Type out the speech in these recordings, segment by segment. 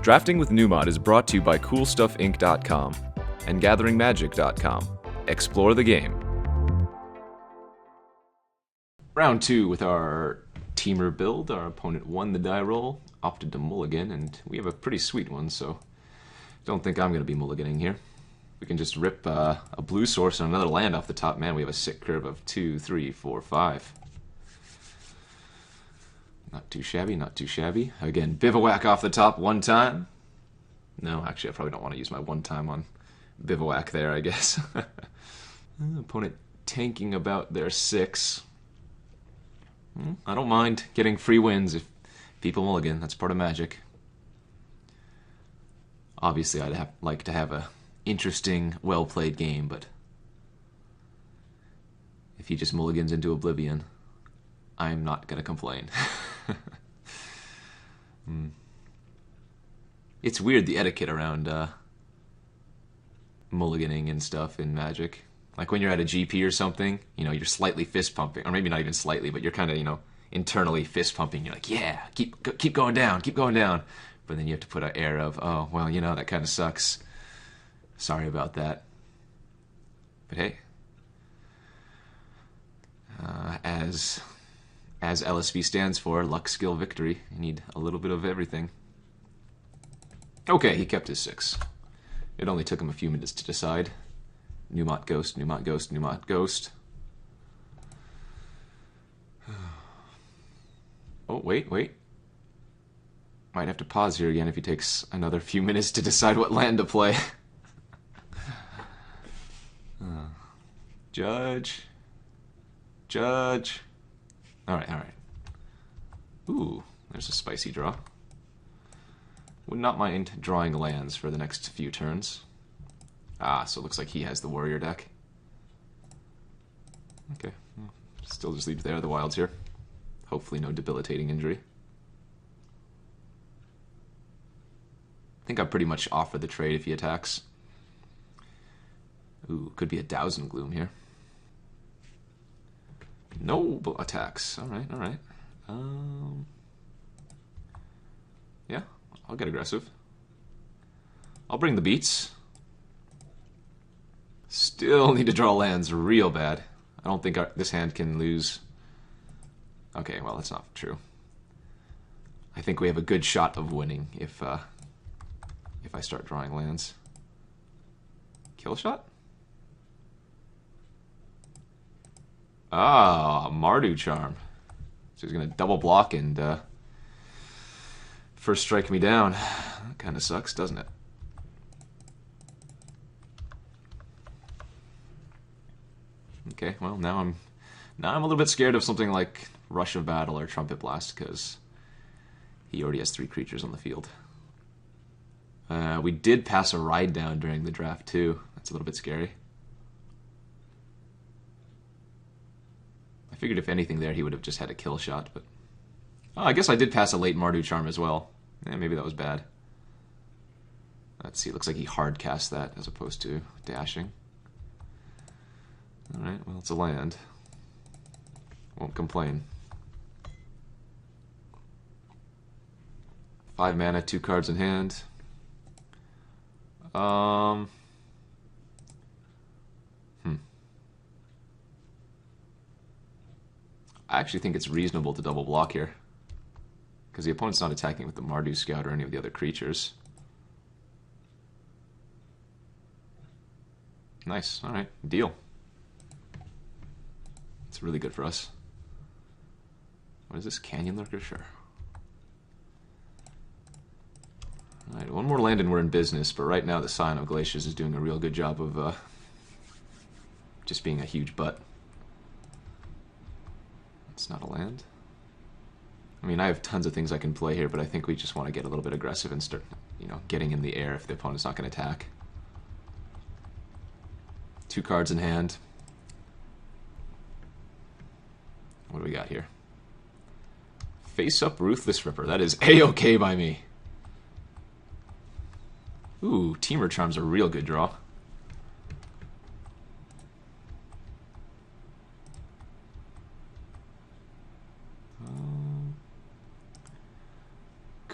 Drafting with Numot is brought to you by CoolStuffInc.com and GatheringMagic.com. Explore the game. Round 2 with our Temur build. Our opponent won the die roll, opted to mulligan, and we have a pretty sweet one, so don't think I'm going to be mulliganing here. We can just rip a blue source and another land off the top. Man, we have a sick curve of 2, 3, 4, 5. Not too shabby, not too shabby. Again, Bivouac off the top one time. No, actually, I probably don't want to use my one time on Bivouac there, I guess. Opponent tanking about their 6. I don't mind getting free wins if people mulligan. That's part of Magic. Obviously, I'd like to have a interesting, well-played game, but if he just mulligans into oblivion, I'm not going to complain. It's weird, the etiquette around mulliganing and stuff in Magic. Like when you're at a GP or something, you're slightly fist pumping, or maybe not even slightly, but you're kind of, internally fist pumping. You're like, yeah, keep going down, keep going down. But then you have to put an air of, oh, well, that kind of sucks. Sorry about that. But hey, as LSV stands for, luck, skill, victory, you need a little bit of everything. Okay, he kept his 6. It only took him a few minutes to decide. Numot Ghost, Numot Ghost, Numot Ghost. Oh, wait. Might have to pause here again if he takes another few minutes to decide what land to play. Judge. Alright. Ooh, there's a spicy draw. Would not mind drawing lands for the next few turns. So it looks like he has the warrior deck. Okay, still just leave there the wilds here. Hopefully no debilitating injury. I think I pretty much offer the trade if he attacks. Ooh, could be a Dowsing Gloom here. No attacks. Alright. Yeah, I'll get aggressive. I'll bring the beats. Still need to draw lands real bad. I don't think this hand can lose. Okay, well, that's not true. I think we have a good shot of winning if I start drawing lands. Kill shot? Mardu Charm. So he's going to double block and first strike me down. That kind of sucks, doesn't it? Okay, well, now I'm a little bit scared of something like Rush of Battle or Trumpet Blast, because he already has 3 creatures on the field. We did pass a ride down during the draft, too. That's a little bit scary. I figured if anything there, he would have just had a kill shot, but... Oh, I guess I did pass a late Mardu Charm as well. Maybe that was bad. Let's see, it looks like he hard cast that as opposed to dashing. Alright, well, it's a land. Won't complain. 5 mana, 2 cards in hand. I actually think it's reasonable to double block here, because the opponent's not attacking with the Mardu Scout or any of the other creatures. Nice, alright, deal. It's really good for us. What is this, Canyon Lurker? Sure. Alright, one more land and we're in business, but right now the Scion of Glaciers is doing a real good job of just being a huge butt. It's not a land. I mean, I have tons of things I can play here, but I think we just want to get a little bit aggressive and start, getting in the air if the opponent's not going to attack. 2 cards in hand. What do we got here? Face Up Ruthless Ripper. That is A-okay by me. Ooh, Temur Charm's a real good draw.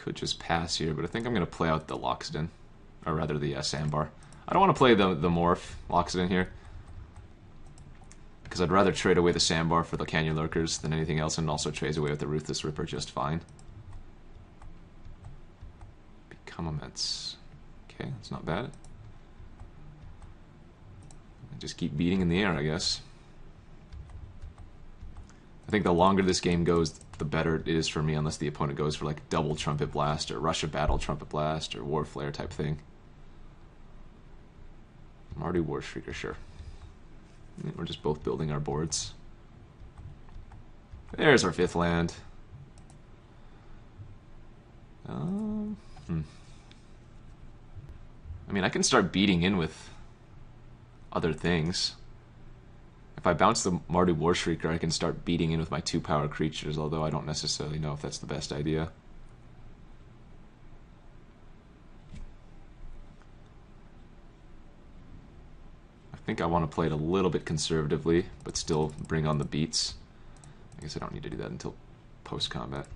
Could just pass here, but I think I'm going to play out the Loxodon. Or rather the Sandbar. I don't want to play the Morph Loxodon here. Because I'd rather trade away the Sandbar for the Canyon Lurkers than anything else, and also trades away with the Ruthless Ripper just fine. Become immense. Okay, that's not bad. Just keep beating in the air, I guess. I think the longer this game goes, the better it is for me, unless the opponent goes for like double Trumpet Blast or Rush of Battle Trumpet Blast or War Flare type thing. Mardu War Shrieker, sure. We're just both building our boards. There's our 5th land. I mean, I can start beating in with other things. If I bounce the Mardu War Shrieker, I can start beating in with my 2-power creatures, although I don't necessarily know if that's the best idea. I think I want to play it a little bit conservatively, but still bring on the beats. I guess I don't need to do that until post-combat.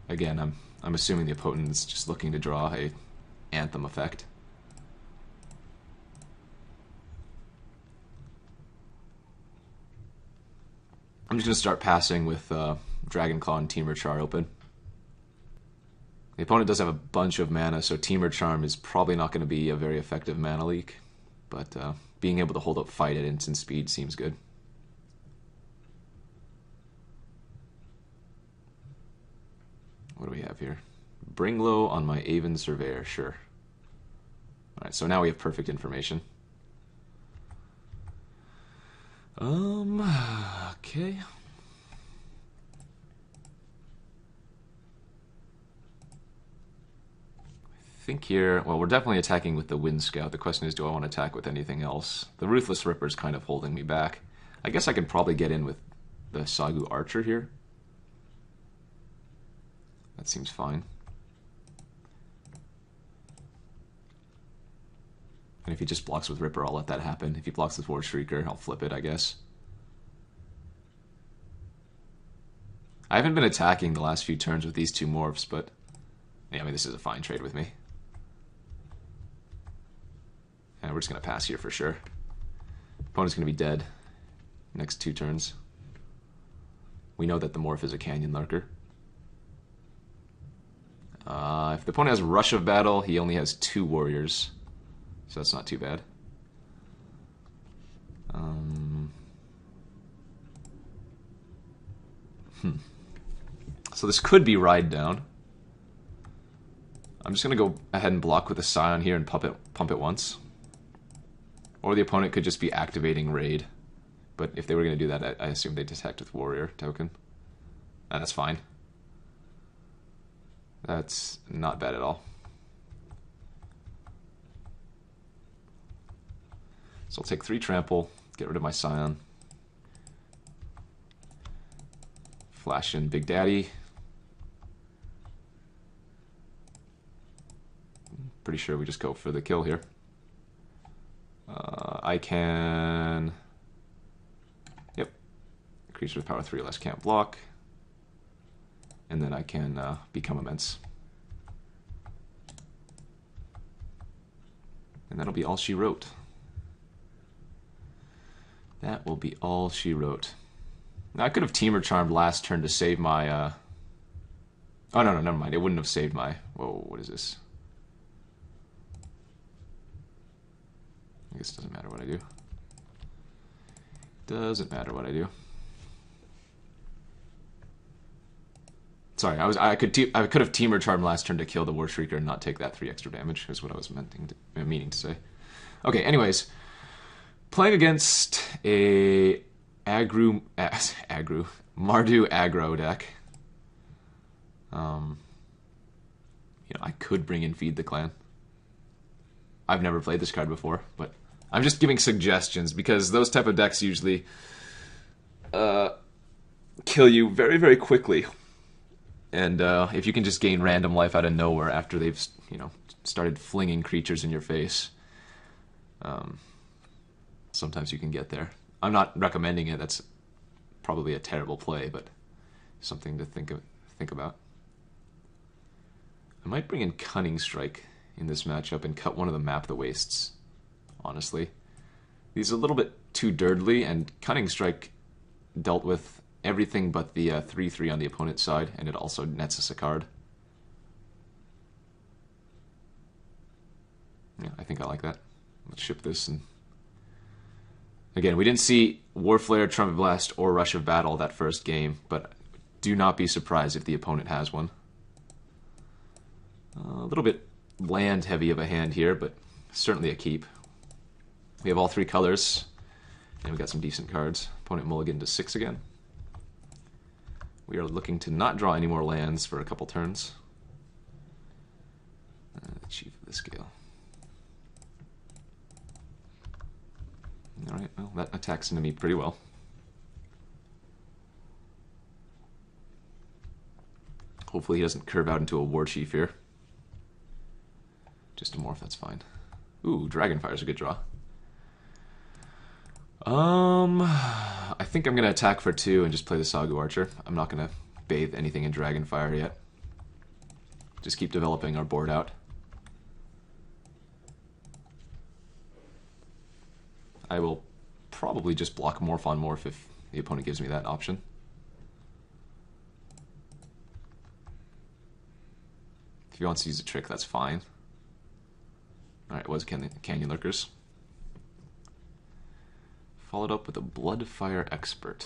Again, I'm assuming the opponent is just looking to draw a Anthem effect. I'm just going to start passing with Dragonclaw and Temur Charm open. The opponent does have a bunch of mana, so Temur Charm is probably not going to be a very effective mana leak, but being able to hold up fight at instant speed seems good. What do we have here? Bring low on my Aven Surveyor, sure. Alright, so now we have perfect information. Okay. I think here, well, we're definitely attacking with the Windscout. The question is, do I want to attack with anything else? The Ruthless Ripper is kind of holding me back. I guess I could probably get in with the Sagu Archer here. That seems fine. And if he just blocks with Ripper, I'll let that happen. If he blocks with War Shrieker, I'll flip it, I guess. I haven't been attacking the last few turns with these 2 morphs, but yeah, I mean, this is a fine trade with me. And we're just going to pass here for sure. Opponent's going to be dead next 2 turns. We know that the morph is a Canyon Lurker. If the opponent has Rush of Battle, he only has 2 warriors. So that's not too bad. So this could be Ride Down. I'm just going to go ahead and block with a Scion here and pump it once. Or the opponent could just be activating Raid. But if they were going to do that, I assume they detect with Warrior token. And that's fine. That's not bad at all. So I'll take 3 trample, get rid of my Scion. Flash in Big Daddy. Pretty sure we just go for the kill here. I can... Yep. Creature with power 3 or less can't block. And then I can become immense. And that'll be all she wrote. That will be all she wrote. Now I could have Temur Charmed last turn to save my... Oh, no, never mind. It wouldn't have saved my... Whoa, what is this? I guess it doesn't matter what I do. Doesn't matter what I do. Sorry, I could have Temur Charm last turn to kill the War Shrieker and not take that 3 extra damage, is what I was meaning to say. Okay, anyways. Playing against a Mardu aggro deck. You know, I could bring in Feed the Clan. I've never played this card before, but I'm just giving suggestions because those type of decks usually kill you very, very quickly. And if you can just gain random life out of nowhere after they've, you know, started flinging creatures in your face, sometimes you can get there. I'm not recommending it. That's probably a terrible play, but something to think about. I might bring in Cunning Strike in this matchup and cut one of the Map the Wastes, honestly. He's a little bit too dirtly, and Cunning Strike dealt with everything but the 3/3 on the opponent's side, and it also nets us a card. Yeah, I think I like that. Let's ship this. And again, we didn't see Warflare, Trumpet Blast, or Rush of Battle that first game, but do not be surprised if the opponent has one. A little bit land heavy of a hand here, but certainly a keep. We have all 3 colors, and we got some decent cards. Opponent mulligan to 6 again. We are looking to not draw any more lands for a couple turns. Chief of the Scale. Alright, well, that attacks into me pretty well. Hopefully he doesn't curve out into a War Chief here. Just a morph, that's fine. Ooh, Dragonfire's a good draw. I think I'm going to attack for 2 and just play the Sagu Archer. I'm not going to bathe anything in Dragonfire yet. Just keep developing our board out. I will probably just block Morph on Morph if the opponent gives me that option. If he wants to use a trick, that's fine. Alright, it was Canyon Lurkers. Followed up with a Bloodfire Expert.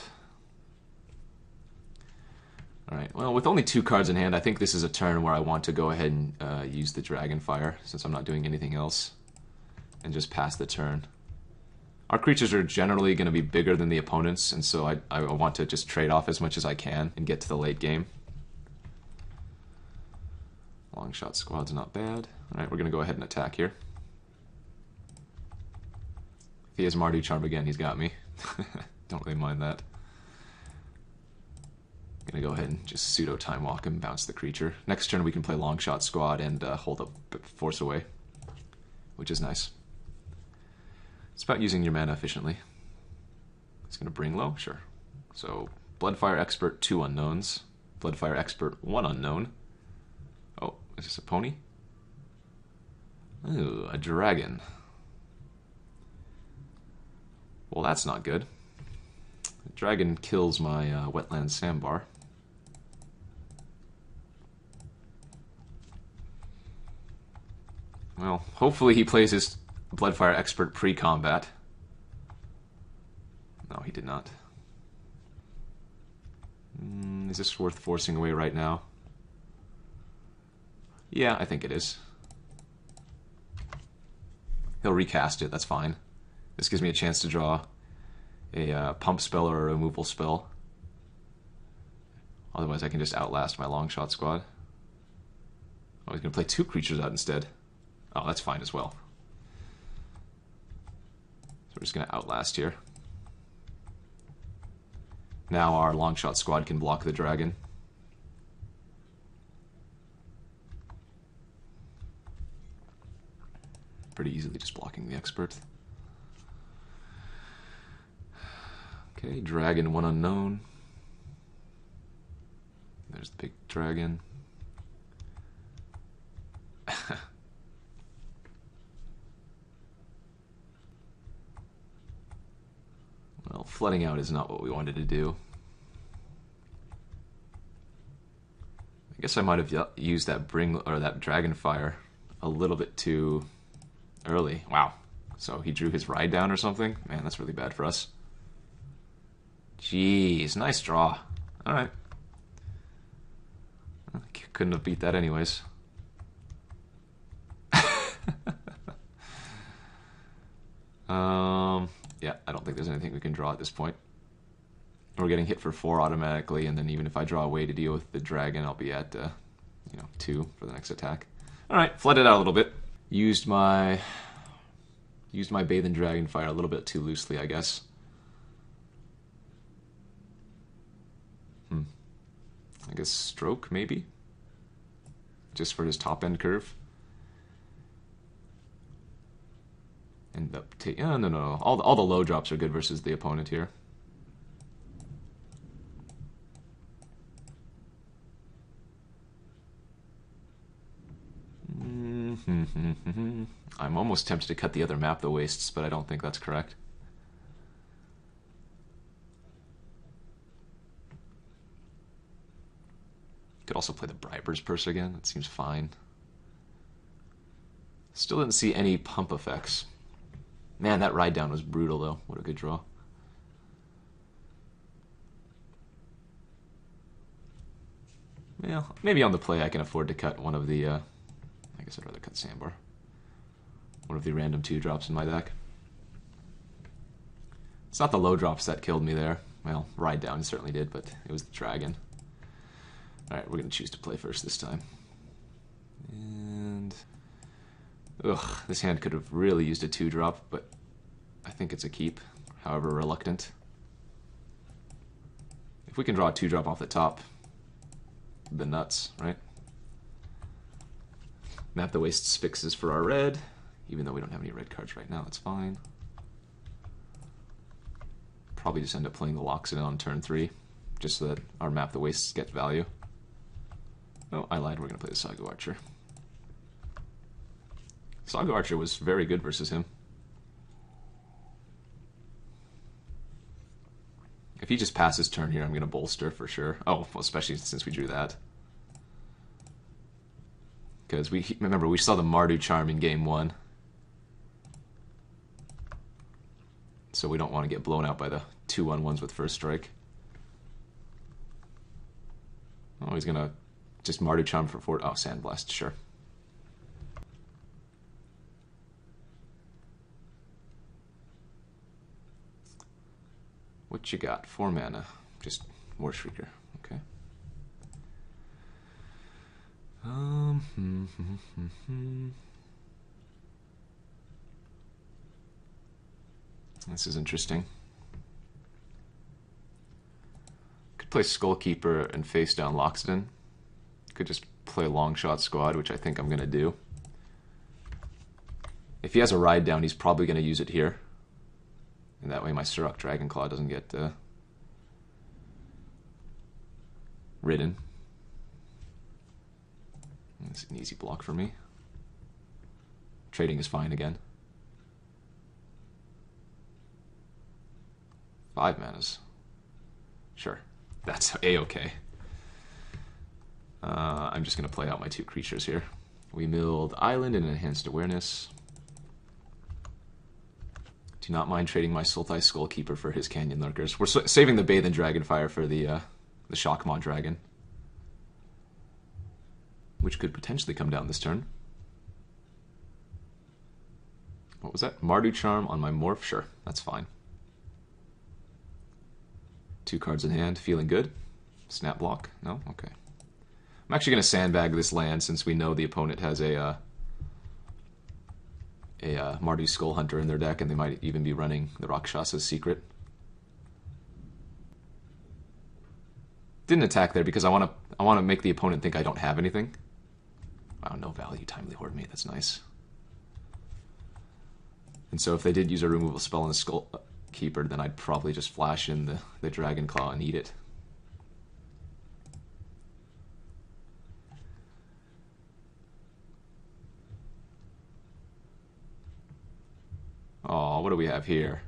Alright, well, with only 2 cards in hand, I think this is a turn where I want to go ahead and use the Dragonfire, since I'm not doing anything else, and just pass the turn. Our creatures are generally going to be bigger than the opponents, and so I want to just trade off as much as I can and get to the late game. Longshot Squad's not bad. Alright, we're going to go ahead and attack here. If he has Mardu Charm again, he's got me. Don't really mind that. Gonna go ahead and just pseudo Time Walk and bounce the creature. Next turn we can play Longshot Squad and hold up Force Away, which is nice. It's about using your mana efficiently. It's gonna bring low, sure. So Bloodfire Expert 2 unknowns. Bloodfire Expert 1 unknown. Oh, is this a pony? Ooh, a dragon. Well, that's not good. The dragon kills my Wetland Sandbar. Well, hopefully he plays his Bloodfire Expert pre-combat. No, he did not. Is this worth forcing away right now? Yeah, I think it is. He'll recast it, that's fine. This gives me a chance to draw a pump spell or a removal spell. Otherwise I can just outlast my Longshot Squad. Oh, he's going to play 2 creatures out instead. Oh, that's fine as well. So we're just going to outlast here. Now our Longshot Squad can block the dragon. Pretty easily just blocking the expert. Okay, dragon 1 unknown. There's the big dragon. Well, flooding out is not what we wanted to do. I guess I might have used that that Dragonfire a little bit too early. Wow. So he drew his ride down or something? Man, that's really bad for us. Jeez, nice draw. Alright. Couldn't have beat that anyways. Yeah, I don't think there's anything we can draw at this point. We're getting hit for 4 automatically, and then even if I draw a way to deal with the dragon, I'll be at 2 for the next attack. Alright, flooded out a little bit. Used my Bathe and Dragonfire a little bit too loosely, I guess. I guess Stroke, maybe? Just for his top end curve. end up taking... Oh, no. All the low drops are good versus the opponent here. I'm almost tempted to cut the other map, the wastes, but I don't think that's correct. Could also play the Briber's Purse again. That seems fine. Still didn't see any pump effects. Man, that ride down was brutal, though. What a good draw. Well, maybe on the play I can afford to cut one of the... I guess I'd rather cut Sandbar. One of the random 2-drops in my deck. It's not the low drops that killed me there. Well, ride down certainly did, but it was the dragon. Alright, we're going to choose to play first this time. And... Ugh, this hand could have really used a 2-drop, but I think it's a keep, however reluctant. If we can draw a 2-drop off the top, the nuts, right? Map the wastes fixes for our red, even though we don't have any red cards right now, it's fine. Probably just end up playing the Loxodon on turn 3, just so that our map the wastes gets value. Oh, I lied, we're going to play the Sagu Archer. Sagu Archer was very good versus him. If he just passes turn here, I'm going to bolster for sure. Oh, well, especially since we drew that. Because remember, we saw the Mardu Charm in game 1. So we don't want to get blown out by the 2/1/1s with first strike. Oh, he's going to just Mardu Charm for 4. Oh, Sandblast, sure. What you got? 4 mana. Just War Shrieker. Okay. This is interesting. Could play Skullkeeper and face down Loxodon. Could just play Longshot Squad, which I think I'm going to do. If he has a ride down, he's probably going to use it here. And that way my Surrak Dragonclaw doesn't get ridden. It's an easy block for me. Trading is fine again. 5 manas. Sure, that's a-okay. I'm just going to play out my 2 creatures here. We milled Island and Enhanced Awareness. Do not mind trading my Sultai Skullkeeper for his Canyon Lurkers. We're saving the Bathe and Dragonfire for the Shockmaw Dragon, which could potentially come down this turn. What was that? Mardu Charm on my Morph? Sure, that's fine. 2 cards in hand, feeling good. Snap block? No? Okay. I'm actually going to sandbag this land since we know the opponent has a Mardu Skull Hunter in their deck, and they might even be running the Rakshasa's Secret. Didn't attack there because I want to make the opponent think I don't have anything. Wow, no value, Timely Horde-Mate, that's nice. And so if they did use a removal spell on the Skullkeeper, then I'd probably just flash in the Dragonclaw and eat it. Oh, what do we have here?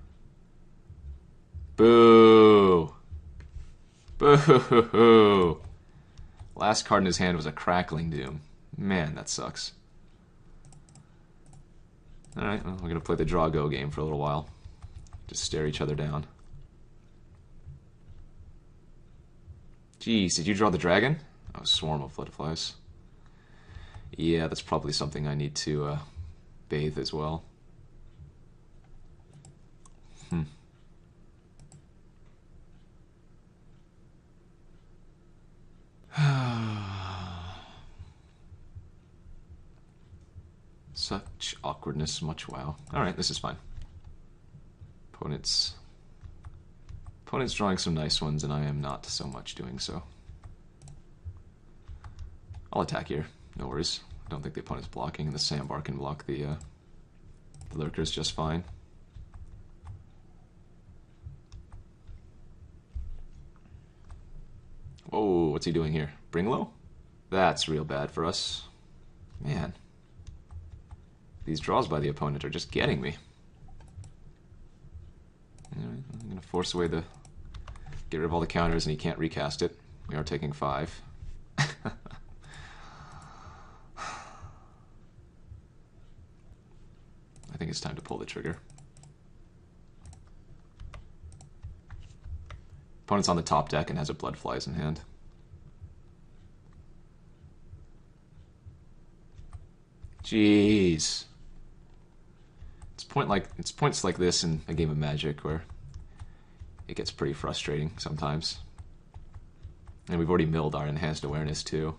Boo! Boo! Last card in his hand was a Crackling Doom. Man, that sucks. Alright, well, we're going to play the draw-go game for a little while. Just stare each other down. Jeez, did you draw the dragon? Oh, Swarm of Floodflies. Yeah, that's probably something I need to bathe as well. Such awkwardness, much wow. Alright, this is fine. Opponent's drawing some nice ones, and I am not so much doing so. I'll attack here, no worries. I don't think the opponent's blocking, and the Sandbar can block the The Lurker's just fine. Whoa, what's he doing here? Bring low? That's real bad for us. Man. These draws by the opponent are just getting me. Anyway, I'm going to force away the... Get rid of all the counters and he can't recast it. We are taking 5. I think it's time to pull the trigger. Opponent's on the top deck and has a Blood Flies in hand. Jeez. It's points like this in a game of Magic where it gets pretty frustrating sometimes. And we've already milled our Enhanced Awareness too.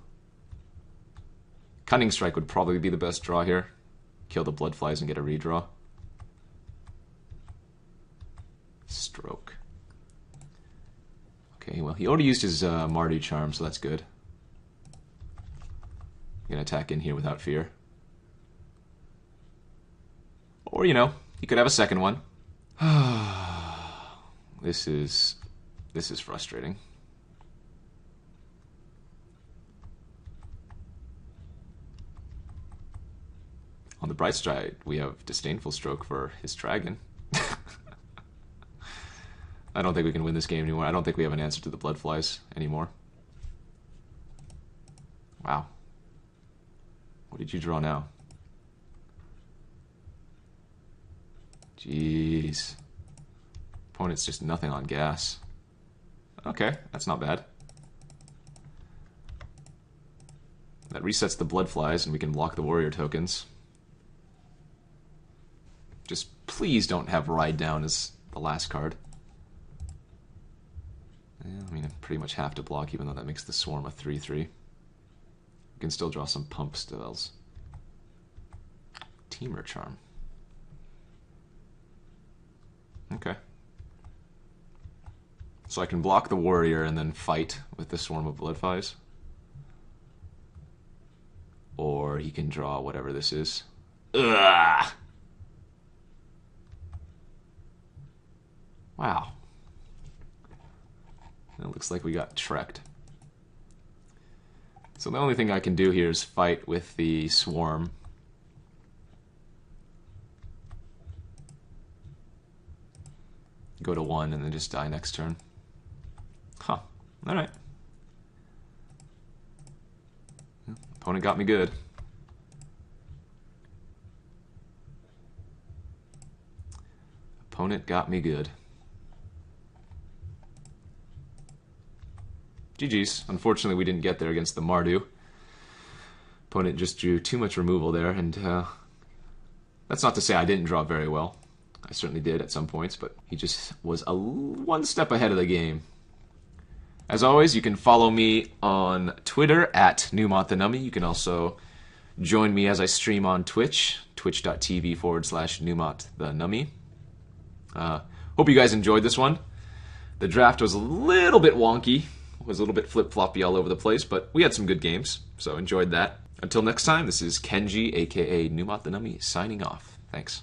Cunning Strike would probably be the best draw here. Kill the Blood Flies and get a redraw. Stroke. Okay, well, he already used his Mardu Charm, so that's good. I'm gonna attack in here without fear. Or, you know, he could have a second one. This is frustrating. On the bright side, we have Disdainful Stroke for his dragon. I don't think we can win this game anymore. I don't think we have an answer to the Blood Flies anymore. Wow. What did you draw now? Jeez. Opponent's just nothing on gas. Okay, that's not bad. That resets the Blood Flies and we can block the warrior tokens. Just please don't have Ride Down as the last card. Yeah, I mean, I pretty much have to block, even though that makes the Swarm a 3/3. We can still draw some pump spells. Temur Charm. Okay. So I can block the warrior and then fight with the Swarm of Bloodflies. Or he can draw whatever this is. Ugh! Wow. It looks like we got trekked. So the only thing I can do here is fight with the Swarm. Go to 1 and then just die next turn. Huh. Alright. Opponent got me good. Opponent got me good. GG's. Unfortunately, we didn't get there against the Mardu. Opponent just drew too much removal there, and that's not to say I didn't draw very well. I certainly did at some points, but he just was one step ahead of the game. As always, you can follow me on Twitter at Numot the Nummy. You can also join me as I stream on Twitch, twitch.tv/Numot the Nummy. Hope you guys enjoyed this one. The draft was a little bit wonky, was a little bit flip-floppy all over the place, but we had some good games, so enjoyed that. Until next time, this is Kenji, aka Numot the Nummy, signing off. Thanks.